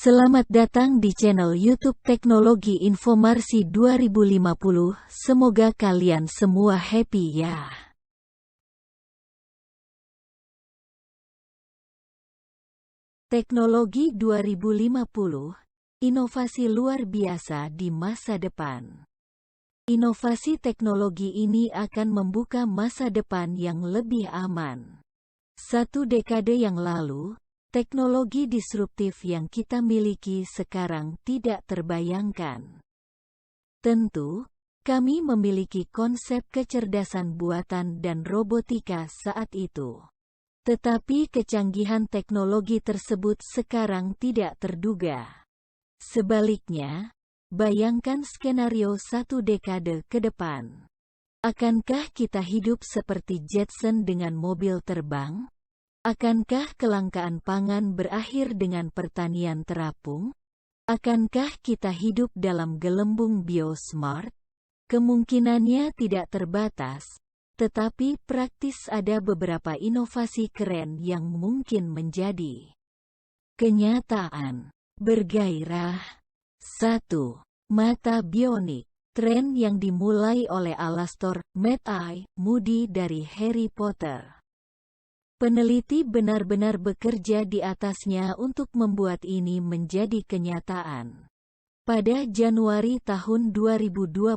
Selamat datang di channel YouTube Teknologi Infomarsi 2050. Semoga kalian semua happy ya. Teknologi 2050, inovasi luar biasa di masa depan. Inovasi teknologi ini akan membuka masa depan yang lebih aman. 1 dekade yang lalu, teknologi disruptif yang kita miliki sekarang tidak terbayangkan. Tentu, kami memiliki konsep kecerdasan buatan dan robotika saat itu. Tetapi kecanggihan teknologi tersebut sekarang tidak terduga. Sebaliknya, bayangkan skenario 1 dekade ke depan. Akankah kita hidup seperti Jetson dengan mobil terbang? Akankah kelangkaan pangan berakhir dengan pertanian terapung? Akankah kita hidup dalam gelembung biosmart? Kemungkinannya tidak terbatas, tetapi praktis ada beberapa inovasi keren yang mungkin menjadi kenyataan. Bergairah. 1. Mata bionik. Tren yang dimulai oleh Alastor Mad-Eye Moody dari Harry Potter. Peneliti benar-benar bekerja di atasnya untuk membuat ini menjadi kenyataan. Pada Januari tahun 2021,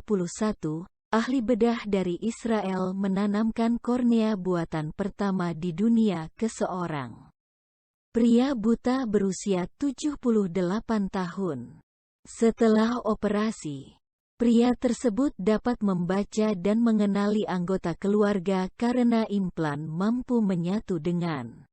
ahli bedah dari Israel menanamkan kornea buatan pertama di dunia ke seorang pria buta berusia 78 tahun. Setelah operasi, pria tersebut dapat membaca dan mengenali anggota keluarga karena implan mampu menyatu dengan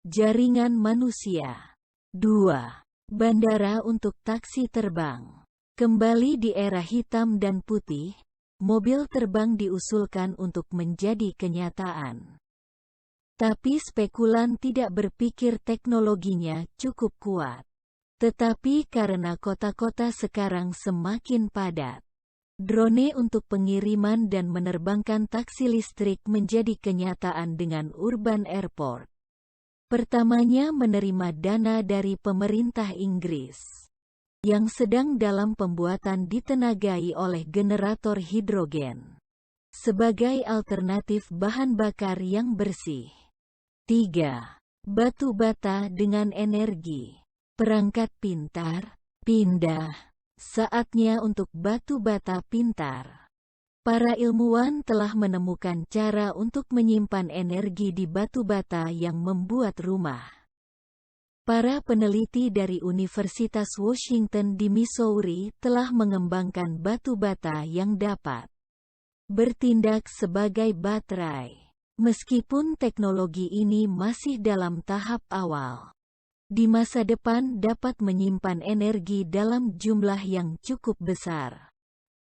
jaringan manusia. 2. Bandara untuk taksi terbang. Kembali di era hitam dan putih, mobil terbang diusulkan untuk menjadi kenyataan. Tapi spekulan tidak berpikir teknologinya cukup kuat. Tetapi karena kota-kota sekarang semakin padat, drone untuk pengiriman dan menerbangkan taksi listrik menjadi kenyataan dengan Urban Airport. Pertamanya menerima dana dari pemerintah Inggris, yang sedang dalam pembuatan ditenagai oleh generator hidrogen, sebagai alternatif bahan bakar yang bersih. 3. Batu bata dengan energi. Perangkat pintar, pindah. Saatnya untuk batu bata pintar. Para ilmuwan telah menemukan cara untuk menyimpan energi di batu bata yang membuat rumah. Para peneliti dari Universitas Washington di Missouri telah mengembangkan batu bata yang dapat bertindak sebagai baterai. Meskipun teknologi ini masih dalam tahap awal, di masa depan dapat menyimpan energi dalam jumlah yang cukup besar.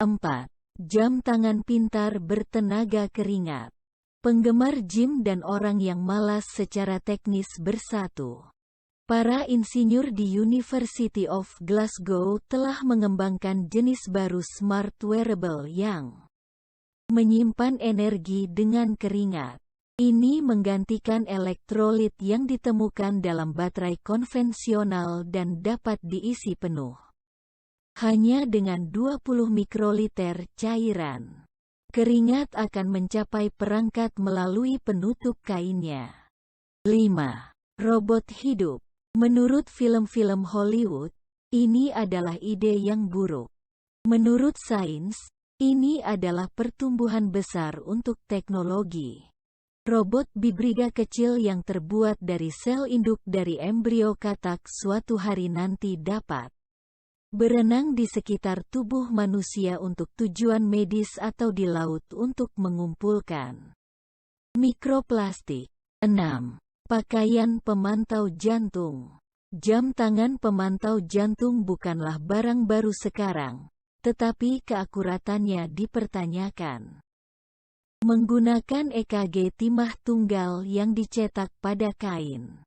4. Jam tangan pintar bertenaga keringat. Penggemar gym dan orang yang malas secara teknis bersatu. Para insinyur di University of Glasgow telah mengembangkan jenis baru smart wearable yang menyimpan energi dengan keringat. Ini menggantikan elektrolit yang ditemukan dalam baterai konvensional dan dapat diisi penuh hanya dengan 20 mikroliter cairan. Keringat akan mencapai perangkat melalui penutup kainnya. 5. Robot hidup. Menurut film-film Hollywood, ini adalah ide yang buruk. Menurut sains, ini adalah pertumbuhan besar untuk teknologi. Robot bibrida kecil yang terbuat dari sel induk dari embrio katak suatu hari nanti dapat berenang di sekitar tubuh manusia untuk tujuan medis atau di laut untuk mengumpulkan mikroplastik. 6. Pakaian pemantau jantung. Jam tangan pemantau jantung bukanlah barang baru sekarang, tetapi keakuratannya dipertanyakan. Menggunakan EKG timah tunggal yang dicetak pada kain.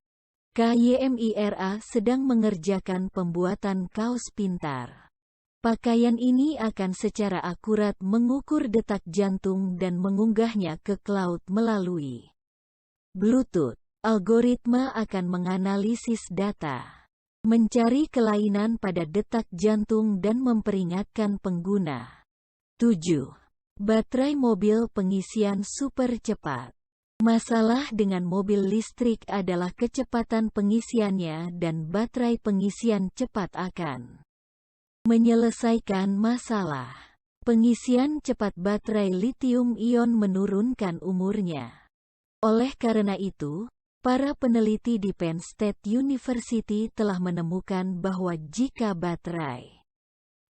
KYMIRA sedang mengerjakan pembuatan kaos pintar. Pakaian ini akan secara akurat mengukur detak jantung dan mengunggahnya ke cloud melalui Bluetooth. Algoritma akan menganalisis data mencari kelainan pada detak jantung dan memperingatkan pengguna. 7. Baterai mobil pengisian super cepat. Masalah dengan mobil listrik adalah kecepatan pengisiannya dan baterai pengisian cepat akan menyelesaikan masalah. Pengisian cepat baterai litium-ion menurunkan umurnya. Oleh karena itu, para peneliti di Penn State University telah menemukan bahwa jika baterai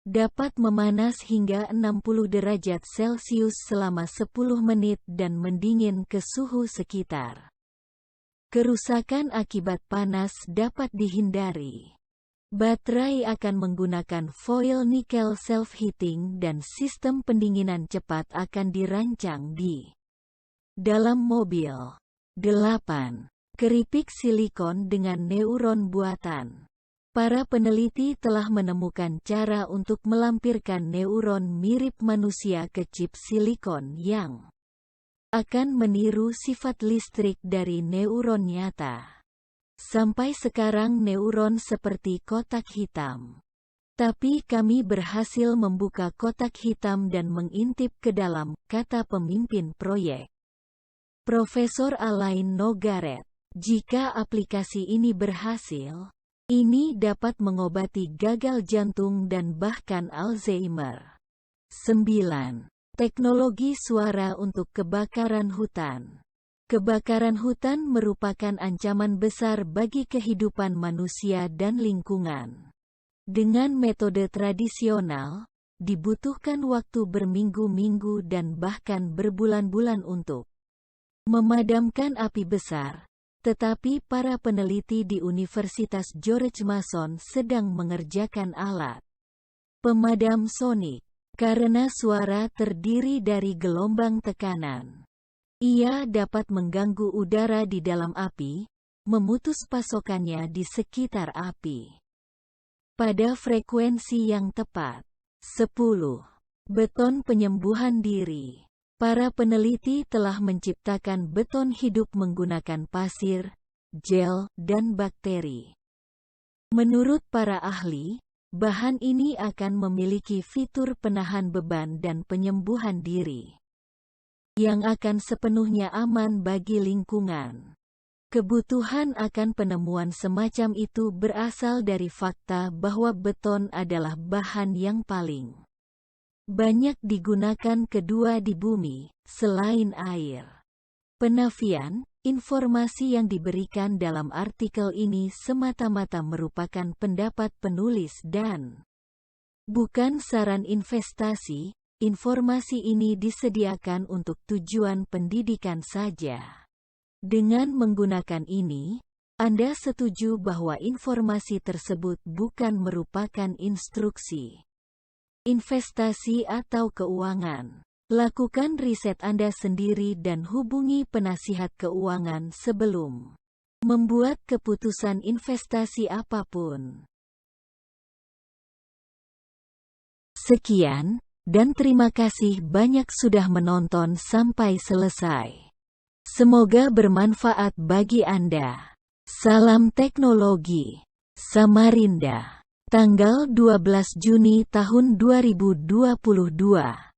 dapat memanas hingga 60 derajat Celcius selama 10 menit dan mendingin ke suhu sekitar, kerusakan akibat panas dapat dihindari. Baterai akan menggunakan foil nikel self-heating dan sistem pendinginan cepat akan dirancang di dalam mobil. 8. Keripik silikon dengan neuron buatan. Para peneliti telah menemukan cara untuk melampirkan neuron mirip manusia ke chip silikon yang akan meniru sifat listrik dari neuron nyata. Sampai sekarang neuron seperti kotak hitam. Tapi kami berhasil membuka kotak hitam dan mengintip ke dalam, kata pemimpin proyek, Profesor Alain Nogaret. Jika aplikasi ini berhasil, ini dapat mengobati gagal jantung dan bahkan Alzheimer. 9. Teknologi suara untuk kebakaran hutan. Kebakaran hutan merupakan ancaman besar bagi kehidupan manusia dan lingkungan. Dengan metode tradisional, dibutuhkan waktu berminggu-minggu dan bahkan berbulan-bulan untuk memadamkan api besar, tetapi para peneliti di Universitas George Mason sedang mengerjakan alat pemadam sonik. Karena suara terdiri dari gelombang tekanan, ia dapat mengganggu udara di dalam api, memutus pasokannya di sekitar api pada frekuensi yang tepat. 10. Beton penyembuhan diri. Para peneliti telah menciptakan beton hidup menggunakan pasir, gel, dan bakteri. Menurut para ahli, bahan ini akan memiliki fitur penahan beban dan penyembuhan diri yang akan sepenuhnya aman bagi lingkungan. Kebutuhan akan penemuan semacam itu berasal dari fakta bahwa beton adalah bahan yang paling banyak digunakan kedua di bumi, selain air. Penafian, informasi yang diberikan dalam artikel ini semata-mata merupakan pendapat penulis dan bukan saran investasi. Informasi ini disediakan untuk tujuan pendidikan saja. Dengan menggunakan ini, Anda setuju bahwa informasi tersebut bukan merupakan instruksi investasi atau keuangan. Lakukan riset Anda sendiri dan hubungi penasihat keuangan sebelum membuat keputusan investasi apapun. Sekian, dan terima kasih banyak sudah menonton sampai selesai. Semoga bermanfaat bagi Anda. Salam teknologi. Samarinda. Tanggal 12 Juni tahun 2022.